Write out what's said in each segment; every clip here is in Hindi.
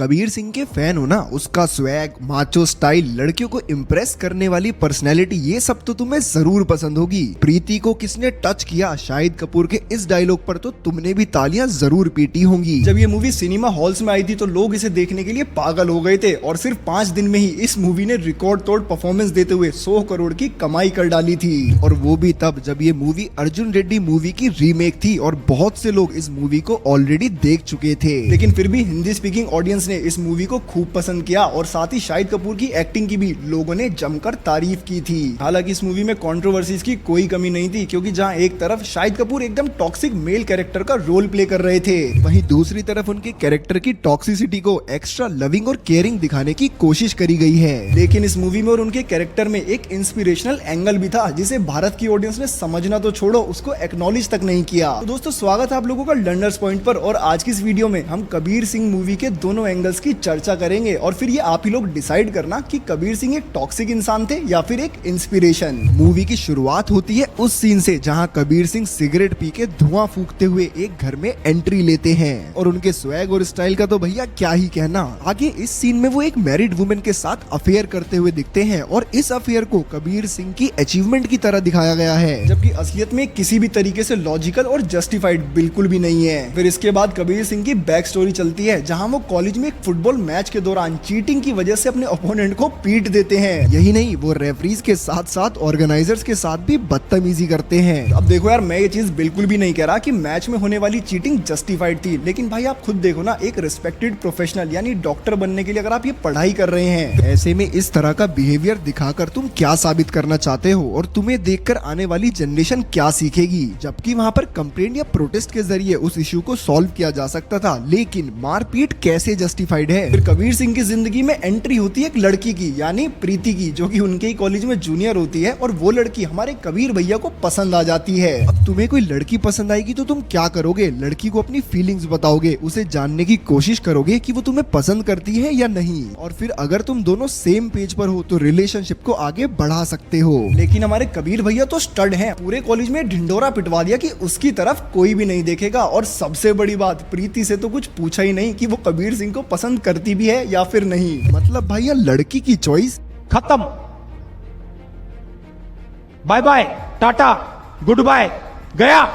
कबीर सिंह के फैन हो ना, उसका स्वैग, माचो स्टाइल, लड़कियों को इम्प्रेस करने वाली पर्सनैलिटी, ये सब तो तुम्हें जरूर पसंद होगी। प्रीति को किसने टच किया, शाहिद कपूर के इस डायलॉग पर तो तुमने भी तालियां जरूर पीटी होंगी। जब ये मूवी सिनेमा हॉल्स में आई थी तो लोग इसे देखने के लिए पागल हो गए थे और सिर्फ 5 दिन में ही इस मूवी ने रिकॉर्ड तोड़ परफॉर्मेंस देते हुए 100 करोड़ की कमाई कर डाली थी। और वो भी तब जब ये मूवी अर्जुन रेड्डी मूवी की रीमेक थी और बहुत से लोग इस मूवी को ऑलरेडी देख चुके थे। लेकिन फिर भी हिंदी स्पीकिंग ऑडियंस ने इस मूवी को खूब पसंद किया और साथ ही शाहिद कपूर की एक्टिंग की भी लोगों ने जमकर तारीफ की थी। हालांकि इस मूवी में कंट्रोवर्सीज की कोई कमी नहीं थी, क्योंकि जहां एक तरफ शाहिद कपूर एकदम टॉक्सिक मेल कैरेक्टर का रोल प्ले कर रहे थे, वहीं दूसरी तरफ उनके कैरेक्टर की टॉक्सिसिटी को एक्स्ट्रा लविंग और केयरिंग दिखाने की कोशिश करी गई है। लेकिन इस मूवी में और उनके कैरेक्टर में एक इंस्पिरेशनल एंगल भी था, जिसे भारत की ऑडियंस ने समझना तो छोड़ो, उसको एक्नॉलेज तक नहीं किया। तो दोस्तों, स्वागत है आप लोगों का लर्नर्स पॉइंट पर। और आज की इस वीडियो में हम कबीर सिंह मूवी के दोनों एंगल्स की चर्चा करेंगे और फिर ये आप ही लोग डिसाइड करना कि कबीर सिंह एक टॉक्सिक इंसान थे या फिर एक इंस्पिरेशन। मूवी की शुरुआत होती है उस सीन से जहां कबीर सिंह सिगरेट पी के धुआं फूकते हुए एक घर में एंट्री लेते हैं और उनके स्वैग और स्टाइल का तो भैया क्या ही कहना। आगे इस सीन में वो एक मैरिड वुमेन के साथ अफेयर करते हुए दिखते हैं और इस अफेयर को कबीर सिंह की अचीवमेंट की तरह दिखाया गया है, जबकि असलियत में किसी भी तरीके से लॉजिकल और जस्टिफाइड बिल्कुल भी नहीं है। फिर इसके बाद कबीर सिंह की बैक स्टोरी चलती है, जहां वो कॉलेज में एक फुटबॉल मैच के दौरान चीटिंग की वजह से अपने ओपोनेंट को पीट देते हैं। यही नहीं, वो रेफरीज के साथ साथ ऑर्गेनाइजर्स के साथ भी बदतमीजी करते हैं। अब देखो यार, मैं ये चीज बिल्कुल भी नहीं कह रहा कि मैच में होने वाली चीटिंग जस्टिफाइड थी, लेकिन भाई आप खुद देखो ना, एक रिस्पेक्टेड प्रोफेशनल यानी डॉक्टर बनने के लिए अगर आप ये पढ़ाई कर रहे हैं, ऐसे में इस तरह का बिहेवियर दिखाकर तुम क्या साबित करना चाहते हो और तुम्हें देखकर आने वाली जनरेशन क्या सीखेगी। जबकि वहाँ पर कंप्लेंट या प्रोटेस्ट के जरिए उस इश्यू को सॉल्व किया जा सकता था, लेकिन मारपीट कैसे जस्टिफाइड है। फिर कबीर सिंह की जिंदगी में एंट्री होती है एक लड़की की, यानी प्रीति की, जो कि उनके ही कॉलेज में जूनियर होती है और वो लड़की हमारे कबीर भैया को पसंद आ जाती है। अब तुम्हें कोई लड़की पसंद आएगी तो तुम क्या करोगे? लड़की को अपनी फीलिंग्स बताओगे, उसे जानने की कोशिश करोगे कि वो तुम्हें पसंद करती है या नहीं, और फिर अगर तुम दोनों सेम पेज पर हो तो रिलेशनशिप को आगे बढ़ा सकते हो। लेकिन हमारे कबीर भैया तो स्टड हैं, पूरे कॉलेज में ढिंडोरा पिटवा दिया कि उसकी तरफ कोई भी नहीं देखेगा। और सबसे बड़ी बात, प्रीति से तो कुछ पूछा ही नहीं कि वो कबीर सिंह को पसंद करती भी है या फिर नहीं। मतलब भैया लड़की की चॉइस खत्म, bye bye, tata, good bye, गया।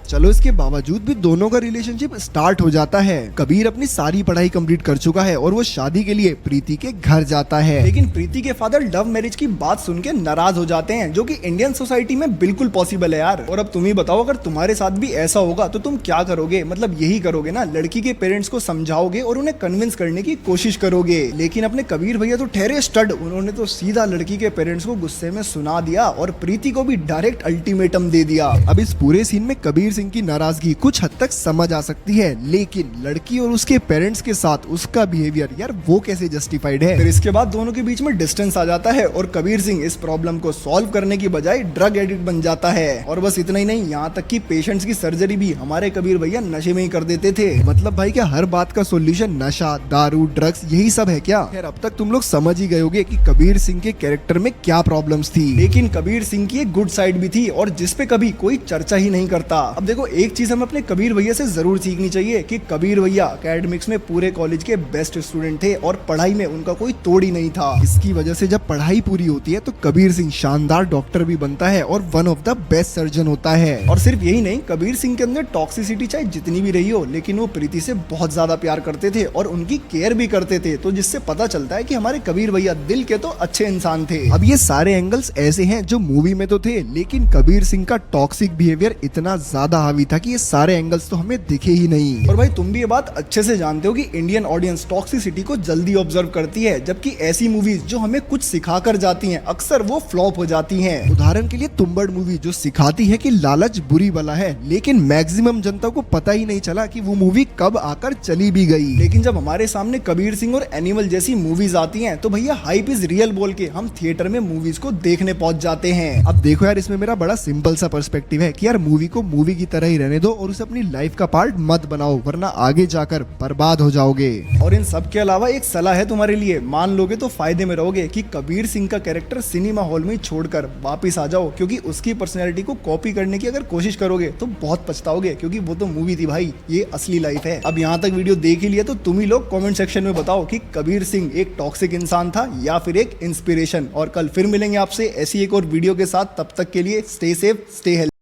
चलो इसके बावजूद भी दोनों का रिलेशनशिप स्टार्ट हो जाता है। कबीर अपनी सारी पढ़ाई कंप्लीट कर चुका है और वो शादी के लिए प्रीति के घर जाता है, लेकिन प्रीति के फादर लव मैरिज की बात सुन के नाराज हो जाते हैं, जो कि इंडियन सोसाइटी में बिल्कुल पॉसिबल है यार। और अब तुम ही बताओ, अगर तुम्हारे साथ भी ऐसा होगा तो तुम क्या करोगे? मतलब यही करोगे ना, लड़की के पेरेंट्स को समझाओगे और उन्हें कन्विंस करने की कोशिश करोगे। लेकिन अपने कबीर भैया तो ठहरे स्टड, उन्होंने तो सीधा लड़की के पेरेंट्स को गुस्से में सुना दिया और प्रीति को भी डायरेक्ट अल्टीमेटम दे दिया। अब इस पूरे सीन में कबीर सिंह की नाराजगी कुछ हद तक समझ आ सकती है, लेकिन लड़की और उसके पेरेंट्स के साथ उसका बिहेवियर यार वो कैसे जस्टिफाइड है। फिर इसके बाद दोनों के बीच में डिस्टेंस आ जाता है और कबीर सिंह इस प्रॉब्लम को सॉल्व करने की बजाय ड्रग एडिक्ट बन जाता है। और बस इतना ही नहीं, यहाँ तक कि पेशेंट्स की सर्जरी भी हमारे कबीर भैया नशे में ही कर देते थे। मतलब भाई क्या हर बात का सोल्यूशन नशा, दारू, ड्रग्स यही सब है क्या? खैर अब तक तुम लोग समझ ही गए होगे कि कबीर सिंह के कैरेक्टर में क्या प्रॉब्लम्स थी। लेकिन कबीर सिंह की एक गुड साइड भी थी और जिसपे कभी कोई चर्चा ही नहीं करता। अब देखो, एक चीज हमें अपने कबीर भैया से जरूर सीखनी चाहिए कि कबीर भैया एकेडमिक्स में पूरे कॉलेज के बेस्ट स्टूडेंट थे और पढ़ाई में उनका कोई तोड़ ही नहीं था। इसकी वजह से जब पढ़ाई पूरी होती है तो कबीर सिंह शानदार डॉक्टर भी बनता है और one of the best surgeon होता है। और सिर्फ यही नहीं, कबीर सिंह के अंदर टॉक्सिसिटी चाहे जितनी भी रही हो, लेकिन वो प्रीति से बहुत ज्यादा प्यार करते थे और उनकी केयर भी करते थे, तो जिससे पता चलता है कि हमारे कबीर भैया दिल के तो अच्छे इंसान थे। अब ये सारे एंगल्स ऐसे हैं जो मूवी में तो थे, लेकिन कबीर सिंह का टॉक्सिक बिहेवियर इतना ज्यादा हावी था कि ये सारे एंगल्स तो हमें दिखे ही नहीं। और भाई तुम भी ये बात अच्छे से जानते हो कि इंडियन ऑडियंस टॉक्सिसिटी को जल्दी ऑब्जर्व करती है, जबकि ऐसी मूवीज जो हमें कुछ सिखा कर जाती हैं अक्सर वो फ्लॉप हो जाती हैं। उदाहरण के लिए तुम्बाड़ मूवी जो सिखाती है कि लालच बुरी बला है, लेकिन मैक्सिमम जनता को पता ही नहीं चला कि वो मूवी कब आकर चली भी गई। लेकिन जब हमारे सामने कबीर सिंह और एनिमल जैसी मूवीज आती हैं तो भैया हाइप इज रियल बोल के हम थिएटर में मूवीज को देखने पहुंच जाते हैं। अब देखो यार, इसमें मेरा बड़ा सिंपल सा पर्सपेक्टिव है कि यार मूवी को मूवी की तरह ही रहने दो और उसे अपनी लाइफ का पार्ट मत बनाओ, वरना आगे जाकर बर्बाद हो जाओगे। और इन सब के अलावा एक सलाह है तुम्हारे लिए, मान लोगे तो फायदे में रहोगे कि कबीर सिंह का कैरेक्टर सिनेमा हॉल में छोड़कर वापस आ जाओ, क्योंकि उसकी पर्सनैलिटी को कॉपी करने की अगर कोशिश करोगे तो बहुत पछताओगे, क्योंकि वो तो मूवी थी भाई, ये असली लाइफ है। अब यहाँ तक वीडियो देख ही लिया तो तुम ही लोग कमेंट सेक्शन में बताओ कि कबीर सिंह एक टॉक्सिक इंसान था या फिर एक इंस्पिरेशन। और कल फिर मिलेंगे आपसे ऐसी एक और वीडियो के साथ, तब तक के लिए स्टे सेफ, स्टे हेल्दी।